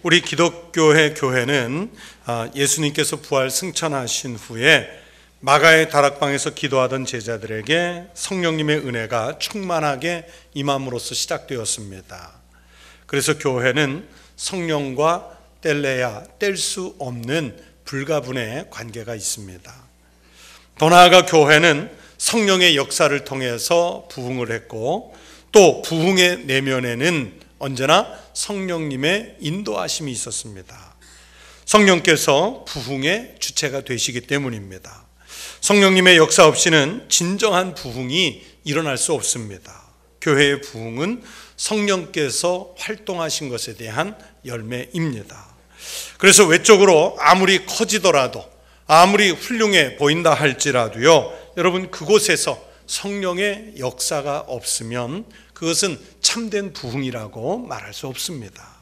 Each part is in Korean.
우리 기독교회 교회는 예수님께서 부활 승천하신 후에 마가의 다락방에서 기도하던 제자들에게 성령님의 은혜가 충만하게 임함으로써 시작되었습니다. 그래서 교회는 성령과 뗄래야 뗄 수 없는 불가분의 관계가 있습니다. 더 나아가 교회는 성령의 역사를 통해서 부흥을 했고, 또 부흥의 내면에는 언제나 성령님의 인도하심이 있었습니다. 성령께서 부흥의 주체가 되시기 때문입니다. 성령님의 역사 없이는 진정한 부흥이 일어날 수 없습니다. 교회의 부흥은 성령께서 활동하신 것에 대한 열매입니다. 그래서 외적으로 아무리 커지더라도, 아무리 훌륭해 보인다 할지라도요, 여러분, 그곳에서 성령의 역사가 없으면 그것은 참된 부흥이라고 말할 수 없습니다.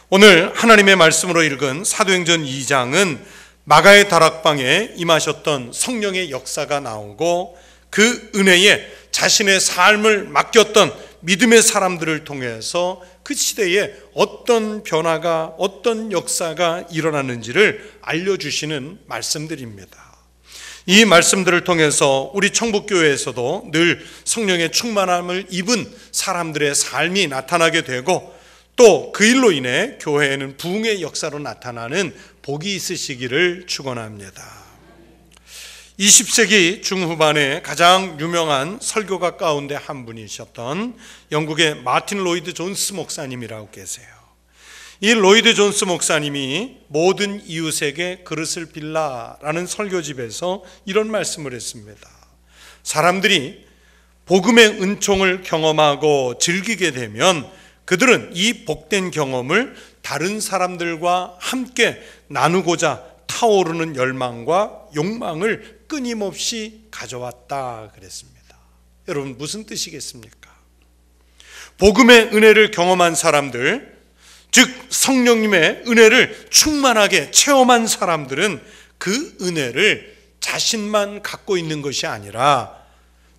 오늘 하나님의 말씀으로 읽은 사도행전 2장은 마가의 다락방에 임하셨던 성령의 역사가 나오고, 그 은혜에 자신의 삶을 맡겼던 믿음의 사람들을 통해서 그 시대에 어떤 변화가, 어떤 역사가 일어나는지를 알려주시는 말씀들입니다. 이 말씀들을 통해서 우리 청북교회에서도 늘 성령의 충만함을 입은 사람들의 삶이 나타나게 되고, 또 그 일로 인해 교회에는 부흥의 역사로 나타나는 복이 있으시기를 축원합니다. 20세기 중후반에 가장 유명한 설교가 가운데 한 분이셨던 영국의 마틴 로이드 존스 목사님이라고 계세요. 이 로이드 존스 목사님이 모든 이웃에게 그릇을 빌라라는 설교집에서 이런 말씀을 했습니다. 사람들이 복음의 은총을 경험하고 즐기게 되면 그들은 이 복된 경험을 다른 사람들과 함께 나누고자 타오르는 열망과 욕망을 끊임없이 가져왔다 그랬습니다. 여러분, 무슨 뜻이겠습니까? 복음의 은혜를 경험한 사람들, 즉 성령님의 은혜를 충만하게 체험한 사람들은 그 은혜를 자신만 갖고 있는 것이 아니라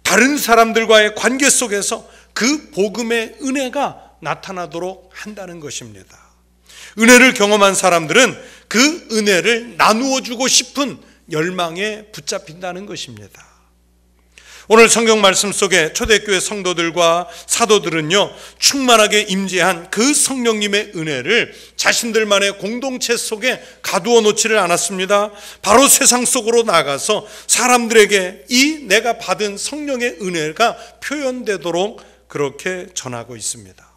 다른 사람들과의 관계 속에서 그 복음의 은혜가 나타나도록 한다는 것입니다. 은혜를 경험한 사람들은 그 은혜를 나누어 주고 싶은 열망에 붙잡힌다는 것입니다. 오늘 성경 말씀 속에 초대교회 성도들과 사도들은요, 충만하게 임재한 그 성령님의 은혜를 자신들만의 공동체 속에 가두어 놓지를 않았습니다. 바로 세상 속으로 나가서 사람들에게 이 내가 받은 성령의 은혜가 표현되도록 그렇게 전하고 있습니다.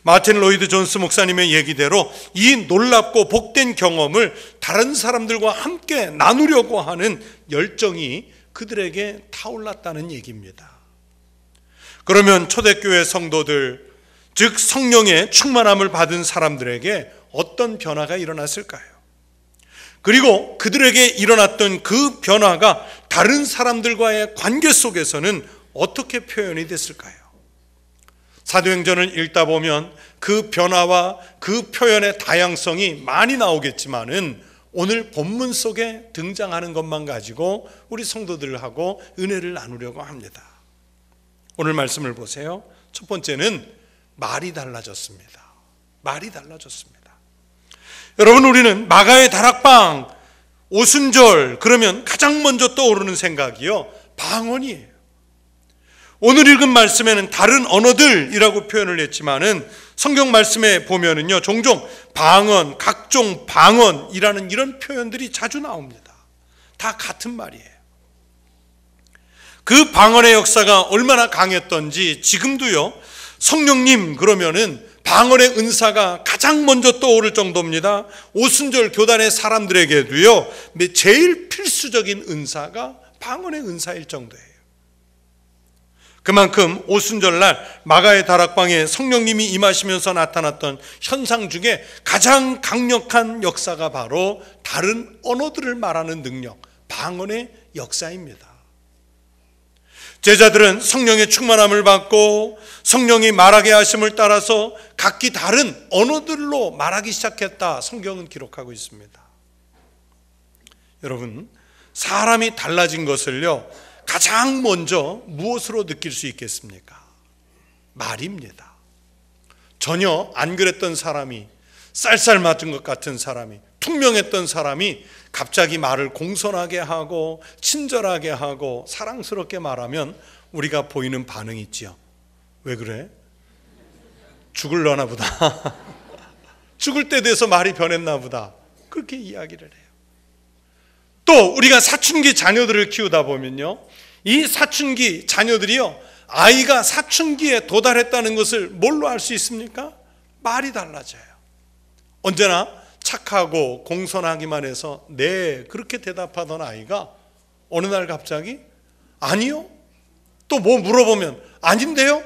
마틴 로이드 존스 목사님의 얘기대로 이 놀랍고 복된 경험을 다른 사람들과 함께 나누려고 하는 열정이 그들에게 타올랐다는 얘기입니다. 그러면 초대교회 성도들, 즉 성령의 충만함을 받은 사람들에게 어떤 변화가 일어났을까요? 그리고 그들에게 일어났던 그 변화가 다른 사람들과의 관계 속에서는 어떻게 표현이 됐을까요? 사도행전을 읽다 보면 그 변화와 그 표현의 다양성이 많이 나오겠지만은 오늘 본문 속에 등장하는 것만 가지고 우리 성도들하고 은혜를 나누려고 합니다. 오늘 말씀을 보세요. 첫 번째는 말이 달라졌습니다. 말이 달라졌습니다. 여러분, 우리는 마가의 다락방, 오순절 그러면 가장 먼저 떠오르는 생각이요, 방언이에요. 오늘 읽은 말씀에는 다른 언어들이라고 표현을 했지만은 성경 말씀에 보면은요, 종종 방언, 각종 방언이라는 이런 표현들이 자주 나옵니다. 다 같은 말이에요. 그 방언의 역사가 얼마나 강했던지 지금도요, 성령님 그러면은 방언의 은사가 가장 먼저 떠오를 정도입니다. 오순절 교단의 사람들에게도요, 제일 필수적인 은사가 방언의 은사일 정도예요. 그만큼 오순절날 마가의 다락방에 성령님이 임하시면서 나타났던 현상 중에 가장 강력한 역사가 바로 다른 언어들을 말하는 능력, 방언의 역사입니다. 제자들은 성령의 충만함을 받고 성령이 말하게 하심을 따라서 각기 다른 언어들로 말하기 시작했다, 성경은 기록하고 있습니다. 여러분, 사람이 달라진 것을요, 가장 먼저 무엇으로 느낄 수 있겠습니까? 말입니다. 전혀 안 그랬던 사람이 쌀쌀 맞은 것 같은 사람이, 퉁명했던 사람이 갑자기 말을 공손하게 하고 친절하게 하고 사랑스럽게 말하면 우리가 보이는 반응이 있지요. 왜 그래? 죽을려나 보다. 죽을 때 돼서 말이 변했나 보다. 그렇게 이야기를 해요. 또 우리가 사춘기 자녀들을 키우다 보면요, 이 사춘기 자녀들이요, 아이가 사춘기에 도달했다는 것을 뭘로 알 수 있습니까? 말이 달라져요. 언제나 착하고 공손하기만 해서 네 그렇게 대답하던 아이가 어느 날 갑자기 아니요, 또 뭐 물어보면 아닌데요,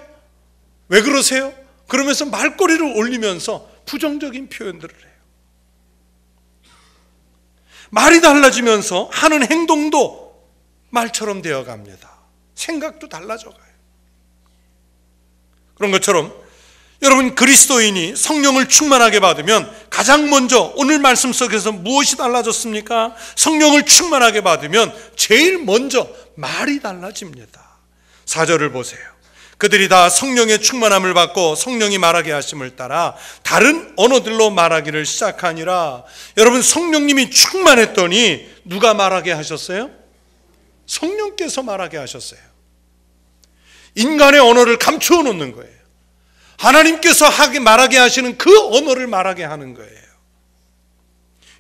왜 그러세요? 그러면서 말꼬리를 올리면서 부정적인 표현들을 해요. 말이 달라지면서 하는 행동도 말처럼 되어갑니다. 생각도 달라져가요. 그런 것처럼 여러분, 그리스도인이 성령을 충만하게 받으면 가장 먼저 오늘 말씀 속에서 무엇이 달라졌습니까? 성령을 충만하게 받으면 제일 먼저 말이 달라집니다. 4절을 보세요. 그들이 다 성령의 충만함을 받고 성령이 말하게 하심을 따라 다른 언어들로 말하기를 시작하니라. 여러분, 성령님이 충만했더니 누가 말하게 하셨어요? 성령께서 말하게 하셨어요. 인간의 언어를 감추어 놓는 거예요. 하나님께서 말하게 하시는 그 언어를 말하게 하는 거예요.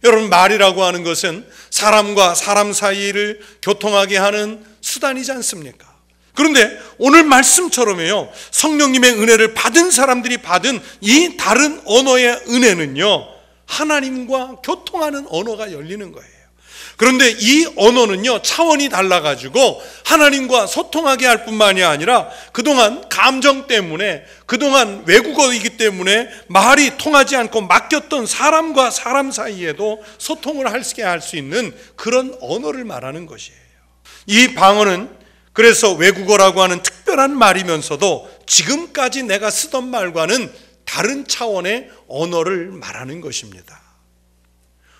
여러분, 말이라고 하는 것은 사람과 사람 사이를 교통하게 하는 수단이지 않습니까? 그런데 오늘 말씀처럼요, 성령님의 은혜를 받은 사람들이 받은 이 다른 언어의 은혜는요, 하나님과 교통하는 언어가 열리는 거예요. 그런데 이 언어는요, 차원이 달라가지고 하나님과 소통하게 할 뿐만이 아니라 그동안 감정 때문에, 그동안 외국어이기 때문에 말이 통하지 않고 맡겼던 사람과 사람 사이에도 소통을 할 수 있는 그런 언어를 말하는 것이에요. 이 방언은 그래서 외국어라고 하는 특별한 말이면서도 지금까지 내가 쓰던 말과는 다른 차원의 언어를 말하는 것입니다.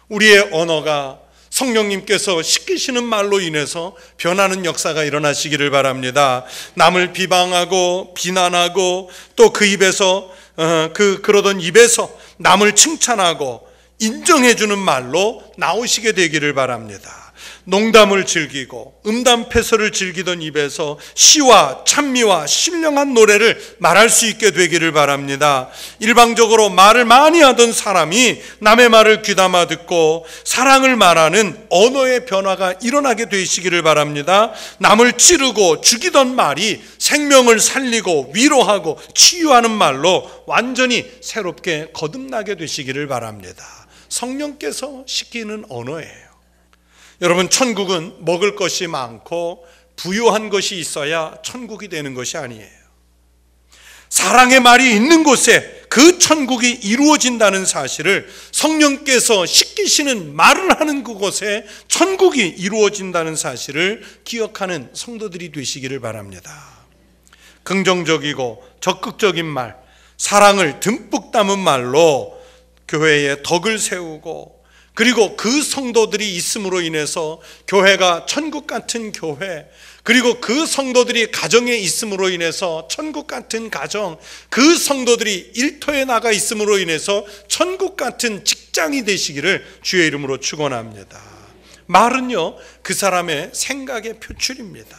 우리의 언어가 성령님께서 시키시는 말로 인해서 변하는 역사가 일어나시기를 바랍니다. 남을 비방하고 비난하고 또 그 입에서 그러던 입에서 남을 칭찬하고 인정해주는 말로 나오시게 되기를 바랍니다. 농담을 즐기고 음담패설을 즐기던 입에서 시와 찬미와 신령한 노래를 말할 수 있게 되기를 바랍니다. 일방적으로 말을 많이 하던 사람이 남의 말을 귀담아 듣고 사랑을 말하는 언어의 변화가 일어나게 되시기를 바랍니다. 남을 찌르고 죽이던 말이 생명을 살리고 위로하고 치유하는 말로 완전히 새롭게 거듭나게 되시기를 바랍니다. 성령께서 시키는 언어예요. 여러분, 천국은 먹을 것이 많고 부유한 것이 있어야 천국이 되는 것이 아니에요. 사랑의 말이 있는 곳에 그 천국이 이루어진다는 사실을, 성령께서 시키시는 말을 하는 그곳에 천국이 이루어진다는 사실을 기억하는 성도들이 되시기를 바랍니다. 긍정적이고 적극적인 말, 사랑을 듬뿍 담은 말로 교회에 덕을 세우고, 그리고 그 성도들이 있음으로 인해서 교회가 천국 같은 교회, 그리고 그 성도들이 가정에 있음으로 인해서 천국 같은 가정, 그 성도들이 일터에 나가 있음으로 인해서 천국 같은 직장이 되시기를 주의 이름으로 축원합니다. 말은요, 그 사람의 생각의 표출입니다.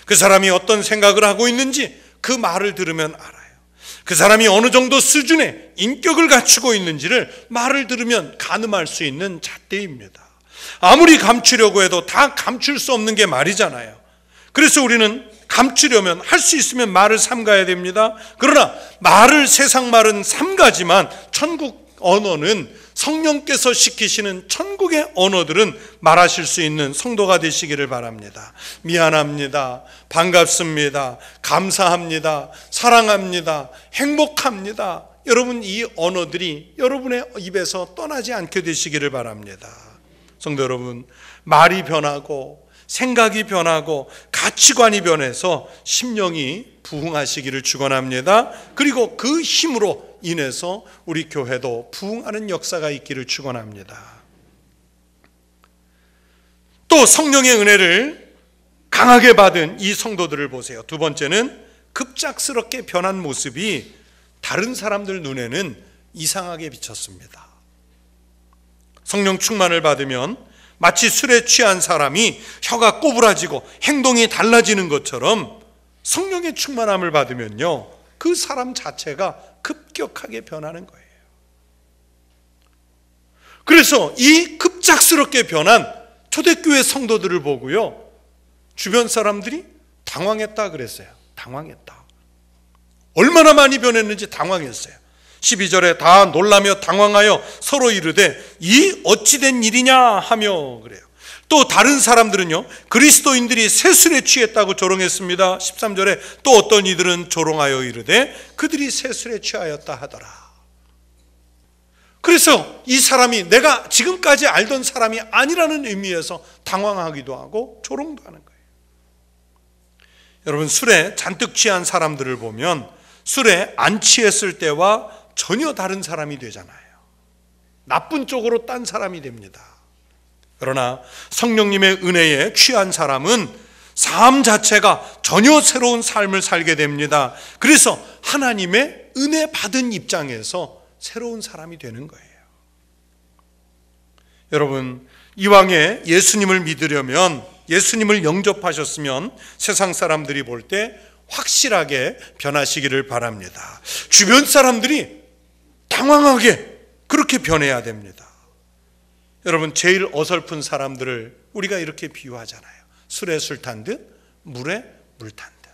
그 사람이 어떤 생각을 하고 있는지 그 말을 들으면 알아요. 그 사람이 어느 정도 수준의 인격을 갖추고 있는지를 말을 들으면 가늠할 수 있는 잣대입니다. 아무리 감추려고 해도 다 감출 수 없는 게 말이잖아요. 그래서 우리는 감추려면, 할 수 있으면 말을 삼가야 됩니다. 그러나 말을, 세상 말은 삼가지만 천국 언어는, 성령께서 시키시는 천국의 언어들은 말하실 수 있는 성도가 되시기를 바랍니다. 미안합니다, 반갑습니다, 감사합니다, 사랑합니다, 행복합니다. 여러분, 이 언어들이 여러분의 입에서 떠나지 않게 되시기를 바랍니다. 성도 여러분, 말이 변하고 생각이 변하고 가치관이 변해서 심령이 부흥하시기를 축원합니다. 그리고 그 힘으로 인해서 우리 교회도 부흥하는 역사가 있기를 축원합니다. 또 성령의 은혜를 강하게 받은 이 성도들을 보세요. 두 번째는 급작스럽게 변한 모습이 다른 사람들 눈에는 이상하게 비쳤습니다. 성령 충만을 받으면 마치 술에 취한 사람이 혀가 꼬부라지고 행동이 달라지는 것처럼 성령의 충만함을 받으면요, 그 사람 자체가 급격하게 변하는 거예요. 그래서 이 급작스럽게 변한 초대교회 성도들을 보고요, 주변 사람들이 당황했다 그랬어요. 당황했다. 얼마나 많이 변했는지 당황했어요. 12절에 다 놀라며 당황하여 서로 이르되 이 어찌된 일이냐 하며 그래요. 또 다른 사람들은요, 그리스도인들이 새술에 취했다고 조롱했습니다. 13절에 또 어떤 이들은 조롱하여 이르되 그들이 새술에 취하였다 하더라. 그래서 이 사람이 내가 지금까지 알던 사람이 아니라는 의미에서 당황하기도 하고 조롱도 하는 거예요. 여러분, 술에 잔뜩 취한 사람들을 보면 술에 안 취했을 때와 전혀 다른 사람이 되잖아요. 나쁜 쪽으로 딴 사람이 됩니다. 그러나 성령님의 은혜에 취한 사람은 삶 자체가 전혀 새로운 삶을 살게 됩니다. 그래서 하나님의 은혜 받은 입장에서 새로운 사람이 되는 거예요. 여러분, 이왕에 예수님을 믿으려면, 예수님을 영접하셨으면 세상 사람들이 볼 때 확실하게 변하시기를 바랍니다. 주변 사람들이 당황하게 그렇게 변해야 됩니다. 여러분, 제일 어설픈 사람들을 우리가 이렇게 비유하잖아요. 술에 술 탄 듯, 물에 물 탄 듯.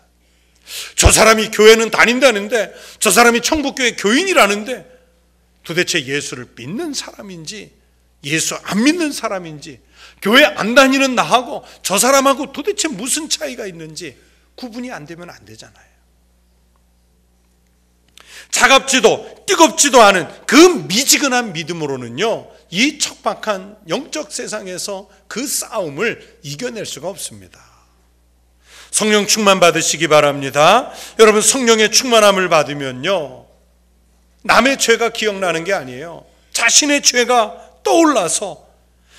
저 사람이 교회는 다닌다는데, 저 사람이 천국교회 교인이라는데 도대체 예수를 믿는 사람인지 예수 안 믿는 사람인지, 교회 안 다니는 나하고 저 사람하고 도대체 무슨 차이가 있는지 구분이 안 되면 안 되잖아요. 차갑지도 뜨겁지도 않은 그 미지근한 믿음으로는요, 이 척박한 영적 세상에서 그 싸움을 이겨낼 수가 없습니다. 성령 충만 받으시기 바랍니다. 여러분, 성령의 충만함을 받으면요, 남의 죄가 기억나는 게 아니에요. 자신의 죄가 떠올라서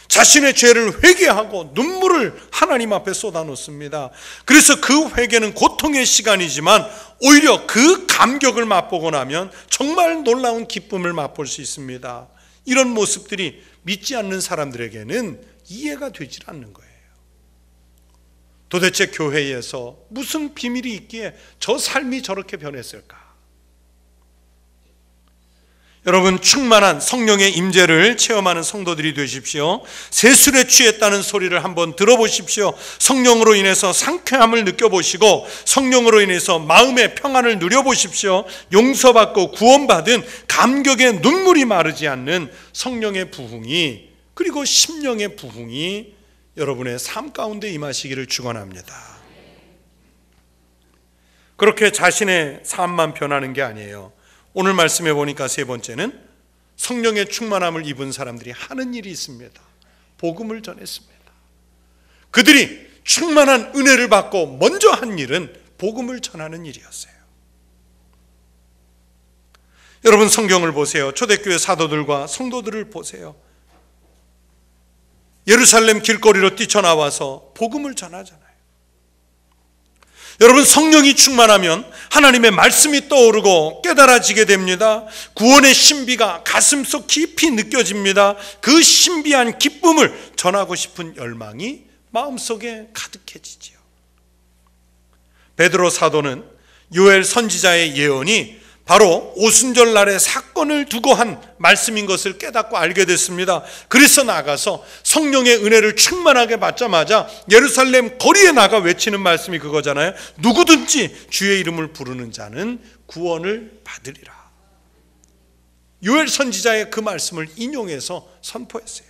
자신의 죄를 회개하고 눈물을 하나님 앞에 쏟아놓습니다. 그래서 그 회개는 고통의 시간이지만 오히려 그 감격을 맛보고 나면 정말 놀라운 기쁨을 맛볼 수 있습니다. 이런 모습들이 믿지 않는 사람들에게는 이해가 되질 않는 거예요. 도대체 교회에서 무슨 비밀이 있기에 저 삶이 저렇게 변했을까? 여러분, 충만한 성령의 임재를 체험하는 성도들이 되십시오. 새술에 취했다는 소리를 한번 들어보십시오. 성령으로 인해서 상쾌함을 느껴보시고 성령으로 인해서 마음의 평안을 누려보십시오. 용서받고 구원받은 감격의 눈물이 마르지 않는 성령의 부흥이, 그리고 심령의 부흥이 여러분의 삶 가운데 임하시기를 축원합니다. 그렇게 자신의 삶만 변하는 게 아니에요. 오늘 말씀해 보니까 세 번째는 성령의 충만함을 입은 사람들이 하는 일이 있습니다. 복음을 전했습니다. 그들이 충만한 은혜를 받고 먼저 한 일은 복음을 전하는 일이었어요. 여러분, 성경을 보세요. 초대교회 사도들과 성도들을 보세요. 예루살렘 길거리로 뛰쳐나와서 복음을 전하잖아요. 여러분, 성령이 충만하면 하나님의 말씀이 떠오르고 깨달아지게 됩니다. 구원의 신비가 가슴속 깊이 느껴집니다. 그 신비한 기쁨을 전하고 싶은 열망이 마음속에 가득해지지요. 베드로 사도는 요엘 선지자의 예언이 바로 오순절 날의 사건을 두고 한 말씀인 것을 깨닫고 알게 됐습니다. 그래서 나가서 성령의 은혜를 충만하게 받자마자 예루살렘 거리에 나가 외치는 말씀이 그거잖아요. 누구든지 주의 이름을 부르는 자는 구원을 받으리라. 요엘 선지자의 그 말씀을 인용해서 선포했어요.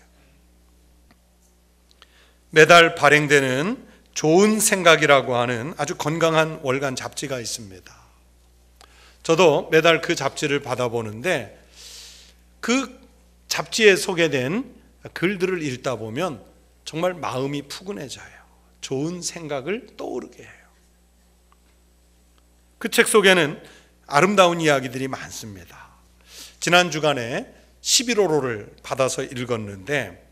매달 발행되는 좋은 생각이라고 하는 아주 건강한 월간 잡지가 있습니다. 저도 매달 그 잡지를 받아보는데 그 잡지에 소개된 글들을 읽다 보면 정말 마음이 푸근해져요. 좋은 생각을 떠오르게 해요. 그 책 속에는 아름다운 이야기들이 많습니다. 지난 주간에 11호로를 받아서 읽었는데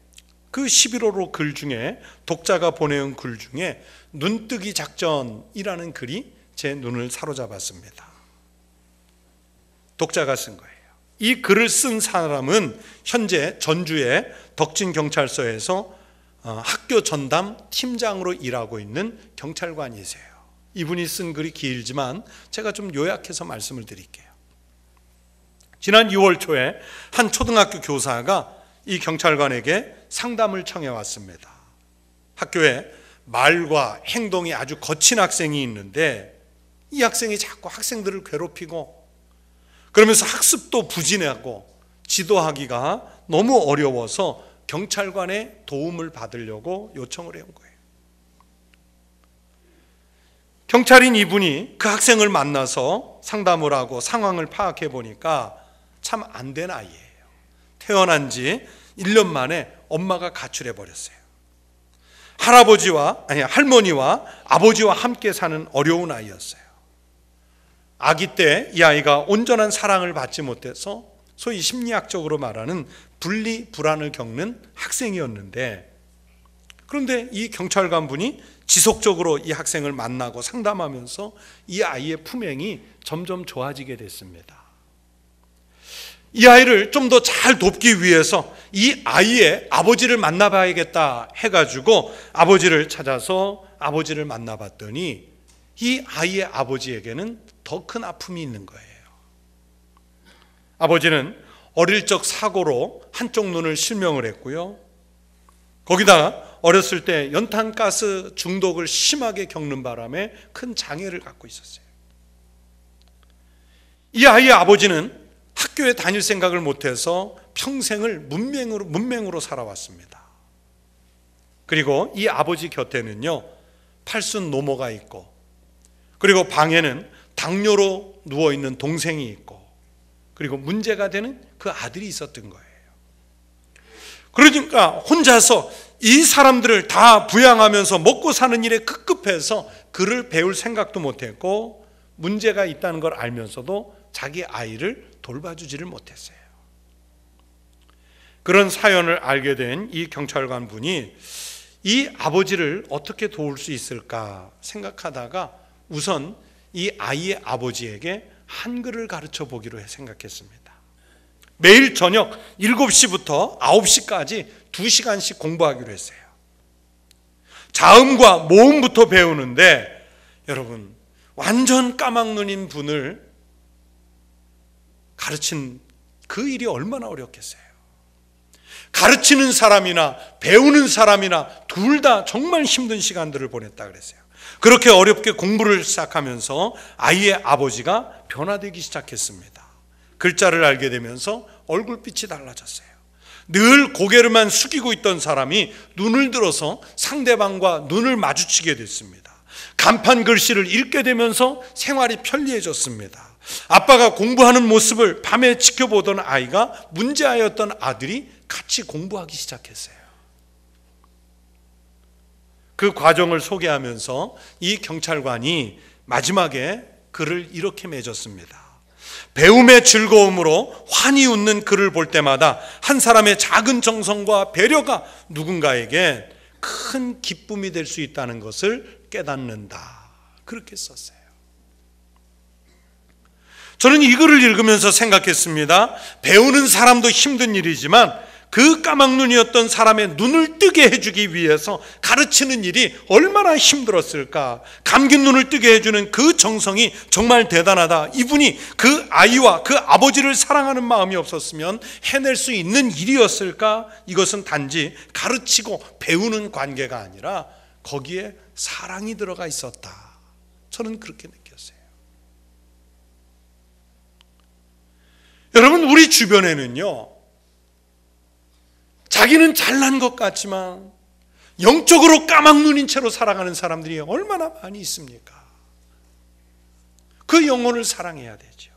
그 11호로 글 중에, 독자가 보내온 글 중에 눈뜨기 작전이라는 글이 제 눈을 사로잡았습니다. 독자가 쓴 거예요. 이 글을 쓴 사람은 현재 전주의 덕진경찰서에서 학교 전담 팀장으로 일하고 있는 경찰관이세요. 이분이 쓴 글이 길지만 제가 좀 요약해서 말씀을 드릴게요. 지난 6월 초에 한 초등학교 교사가 이 경찰관에게 상담을 청해 왔습니다. 학교에 말과 행동이 아주 거친 학생이 있는데 이 학생이 자꾸 학생들을 괴롭히고 그러면서 학습도 부진하고 지도하기가 너무 어려워서 경찰관의 도움을 받으려고 요청을 해온 거예요. 경찰인 이분이 그 학생을 만나서 상담을 하고 상황을 파악해 보니까 참 안 된 아이예요. 태어난 지 1년 만에 엄마가 가출해 버렸어요. 할머니와 아버지와 함께 사는 어려운 아이였어요. 아기 때 이 아이가 온전한 사랑을 받지 못해서 소위 심리학적으로 말하는 분리 불안을 겪는 학생이었는데, 그런데 이 경찰관 분이 지속적으로 이 학생을 만나고 상담하면서 이 아이의 품행이 점점 좋아지게 됐습니다. 이 아이를 좀 더 잘 돕기 위해서 이 아이의 아버지를 만나봐야겠다 해가지고 아버지를 찾아서 아버지를 만나봤더니 이 아이의 아버지에게는 더 큰 아픔이 있는 거예요. 아버지는 어릴 적 사고로 한쪽 눈을 실명을 했고요. 거기다가 어렸을 때 연탄가스 중독을 심하게 겪는 바람에 큰 장애를 갖고 있었어요. 이 아이의 아버지는 학교에 다닐 생각을 못해서 평생을 문맹으로 살아왔습니다. 그리고 이 아버지 곁에는요, 팔순 노모가 있고, 그리고 방에는 당뇨로 누워있는 동생이 있고, 그리고 문제가 되는 그 아들이 있었던 거예요. 그러니까 혼자서 이 사람들을 다 부양하면서 먹고 사는 일에 급급해서 글을 배울 생각도 못했고, 문제가 있다는 걸 알면서도 자기 아이를 돌봐주지를 못했어요. 그런 사연을 알게 된 이 경찰관 분이 이 아버지를 어떻게 도울 수 있을까 생각하다가 우선 이 아이의 아버지에게 한글을 가르쳐 보기로 생각했습니다. 매일 저녁 7시부터 9시까지 2시간씩 공부하기로 했어요. 자음과 모음부터 배우는데 여러분, 완전 까막눈인 분을 가르친 그 일이 얼마나 어렵겠어요. 가르치는 사람이나 배우는 사람이나 둘 다 정말 힘든 시간들을 보냈다 그랬어요. 그렇게 어렵게 공부를 시작하면서 아이의 아버지가 변화되기 시작했습니다. 글자를 알게 되면서 얼굴빛이 달라졌어요. 늘 고개를만 숙이고 있던 사람이 눈을 들어서 상대방과 눈을 마주치게 됐습니다. 간판 글씨를 읽게 되면서 생활이 편리해졌습니다. 아빠가 공부하는 모습을 밤에 지켜보던 아이가 문제아였던 아들이 같이 공부하기 시작했어요. 그 과정을 소개하면서 이 경찰관이 마지막에 글을 이렇게 맺었습니다. 배움의 즐거움으로 환히 웃는 그를 볼 때마다 한 사람의 작은 정성과 배려가 누군가에게 큰 기쁨이 될 수 있다는 것을 깨닫는다. 그렇게 썼어요. 저는 이 글을 읽으면서 생각했습니다. 배우는 사람도 힘든 일이지만 그 까막눈이었던 사람의 눈을 뜨게 해주기 위해서 가르치는 일이 얼마나 힘들었을까. 감긴 눈을 뜨게 해주는 그 정성이 정말 대단하다. 이분이 그 아이와 그 아버지를 사랑하는 마음이 없었으면 해낼 수 있는 일이었을까. 이것은 단지 가르치고 배우는 관계가 아니라 거기에 사랑이 들어가 있었다. 저는 그렇게 느꼈어요. 여러분, 우리 주변에는요, 자기는 잘난 것 같지만 영적으로 까막눈인 채로 살아가는 사람들이 얼마나 많이 있습니까? 그 영혼을 사랑해야 되죠.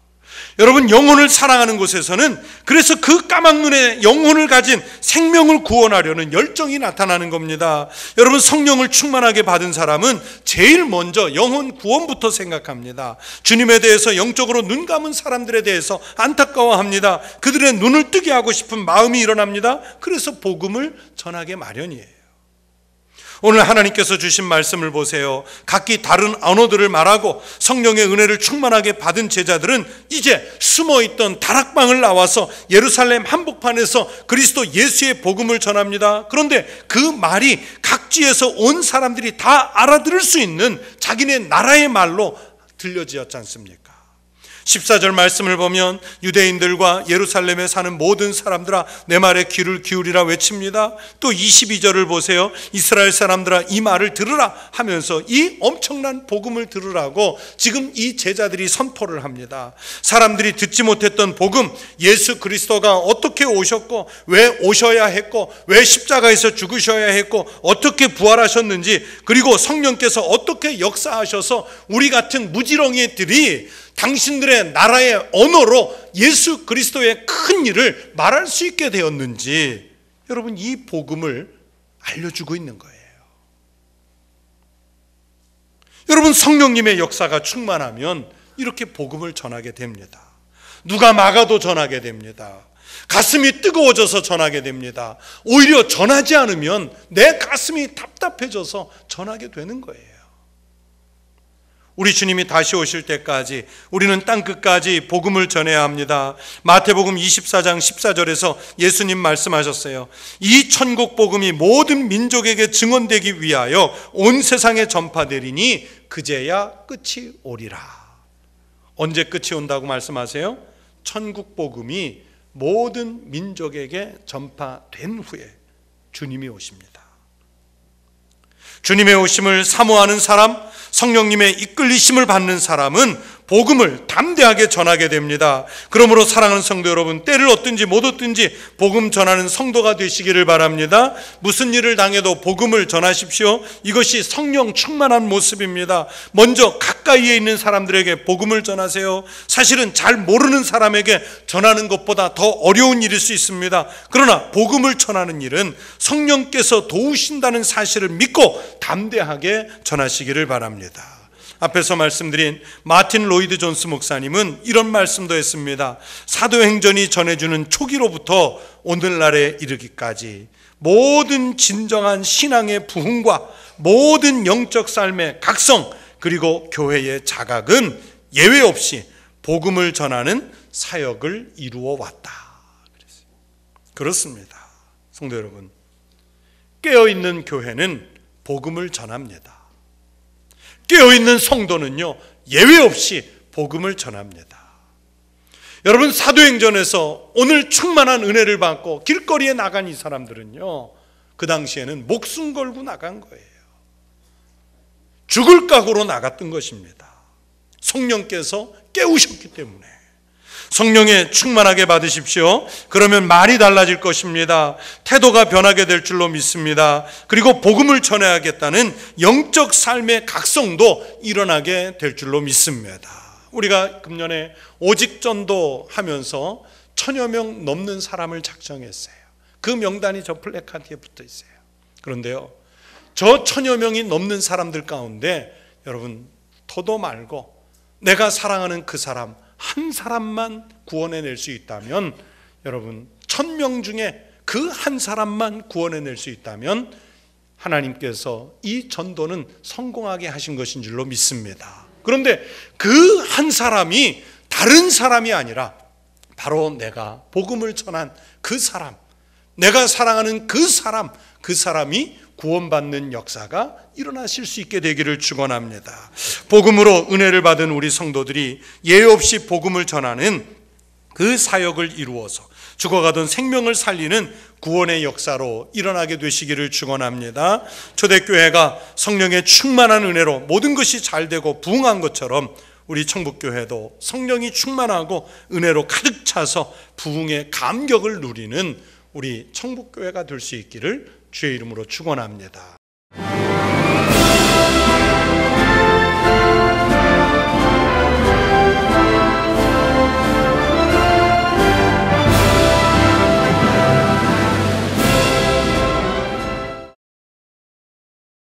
여러분, 영혼을 사랑하는 곳에서는 그래서 그 까막눈의 영혼을 가진 생명을 구원하려는 열정이 나타나는 겁니다. 여러분, 성령을 충만하게 받은 사람은 제일 먼저 영혼 구원부터 생각합니다. 주님에 대해서 영적으로 눈 감은 사람들에 대해서 안타까워합니다. 그들의 눈을 뜨게 하고 싶은 마음이 일어납니다. 그래서 복음을 전하게 마련이에요. 오늘 하나님께서 주신 말씀을 보세요. 각기 다른 언어들을 말하고 성령의 은혜를 충만하게 받은 제자들은 이제 숨어있던 다락방을 나와서 예루살렘 한복판에서 그리스도 예수의 복음을 전합니다. 그런데 그 말이 각지에서 온 사람들이 다 알아들을 수 있는 자기네 나라의 말로 들려지었지 않습니까? 14절 말씀을 보면 유대인들과 예루살렘에 사는 모든 사람들아 내 말에 귀를 기울이라 외칩니다. 또 22절을 보세요. 이스라엘 사람들아 이 말을 들으라 하면서 이 엄청난 복음을 들으라고 지금 이 제자들이 선포를 합니다. 사람들이 듣지 못했던 복음, 예수 그리스도가 어떻게 오셨고 왜 오셔야 했고 왜 십자가에서 죽으셔야 했고 어떻게 부활하셨는지, 그리고 성령께서 어떻게 역사하셔서 우리 같은 무지렁이들이 당신들의 나라의 언어로 예수 그리스도의 큰 일을 말할 수 있게 되었는지, 여러분 이 복음을 알려주고 있는 거예요. 여러분 성령님의 역사가 충만하면 이렇게 복음을 전하게 됩니다. 누가 막아도 전하게 됩니다. 가슴이 뜨거워져서 전하게 됩니다. 오히려 전하지 않으면 내 가슴이 답답해져서 전하게 되는 거예요. 우리 주님이 다시 오실 때까지 우리는 땅끝까지 복음을 전해야 합니다. 마태복음 24장 14절에서 예수님 말씀하셨어요. 이 천국 복음이 모든 민족에게 증언되기 위하여 온 세상에 전파되리니 그제야 끝이 오리라. 언제 끝이 온다고 말씀하세요? 천국 복음이 모든 민족에게 전파된 후에 주님이 오십니다. 주님의 오심을 사모하는 사람, 성령님의 이끌리심을 받는 사람은 복음을 담대하게 전하게 됩니다. 그러므로 사랑하는 성도 여러분, 때를 얻든지 못 얻든지 복음 전하는 성도가 되시기를 바랍니다. 무슨 일을 당해도 복음을 전하십시오. 이것이 성령 충만한 모습입니다. 먼저 가까이에 있는 사람들에게 복음을 전하세요. 사실은 잘 모르는 사람에게 전하는 것보다 더 어려운 일일 수 있습니다. 그러나 복음을 전하는 일은 성령께서 도우신다는 사실을 믿고 담대하게 전하시기를 바랍니다. 앞에서 말씀드린 마틴 로이드 존스 목사님은 이런 말씀도 했습니다. 사도행전이 전해주는 초기로부터 오늘날에 이르기까지 모든 진정한 신앙의 부흥과 모든 영적 삶의 각성, 그리고 교회의 자각은 예외 없이 복음을 전하는 사역을 이루어 왔다. 그렇습니다. 성도 여러분, 깨어있는 교회는 복음을 전합니다. 깨어있는 성도는요, 예외 없이 복음을 전합니다. 여러분, 사도행전에서 오늘 충만한 은혜를 받고 길거리에 나간 이 사람들은요, 그 당시에는 목숨 걸고 나간 거예요. 죽을 각오로 나갔던 것입니다. 성령께서 깨우셨기 때문에. 성령에 충만하게 받으십시오. 그러면 말이 달라질 것입니다. 태도가 변하게 될 줄로 믿습니다. 그리고 복음을 전해야겠다는 영적 삶의 각성도 일어나게 될 줄로 믿습니다. 우리가 금년에 오직 전도 하면서 1000여 명 넘는 사람을 작정했어요. 그 명단이 저 플래카드에 붙어 있어요. 그런데요, 저 1000여 명이 넘는 사람들 가운데 여러분, 더도 말고 내가 사랑하는 그 사람 한 사람만 구원해낼 수 있다면, 여러분 1000명 중에 그 한 사람만 구원해낼 수 있다면 하나님께서 이 전도는 성공하게 하신 것인 줄로 믿습니다. 그런데 그 한 사람이 다른 사람이 아니라 바로 내가 복음을 전한 그 사람, 내가 사랑하는 그 사람이 구원받는 역사가 일어나실 수 있게 되기를 축원합니다. 복음으로 은혜를 받은 우리 성도들이 예외 없이 복음을 전하는 그 사역을 이루어서 죽어가던 생명을 살리는 구원의 역사로 일어나게 되시기를 축원합니다. 초대교회가 성령의 충만한 은혜로 모든 것이 잘되고 부흥한 것처럼 우리 청북교회도 성령이 충만하고 은혜로 가득 차서 부흥의 감격을 누리는 우리 청북교회가 될 수 있기를 주의 이름으로 축원합니다.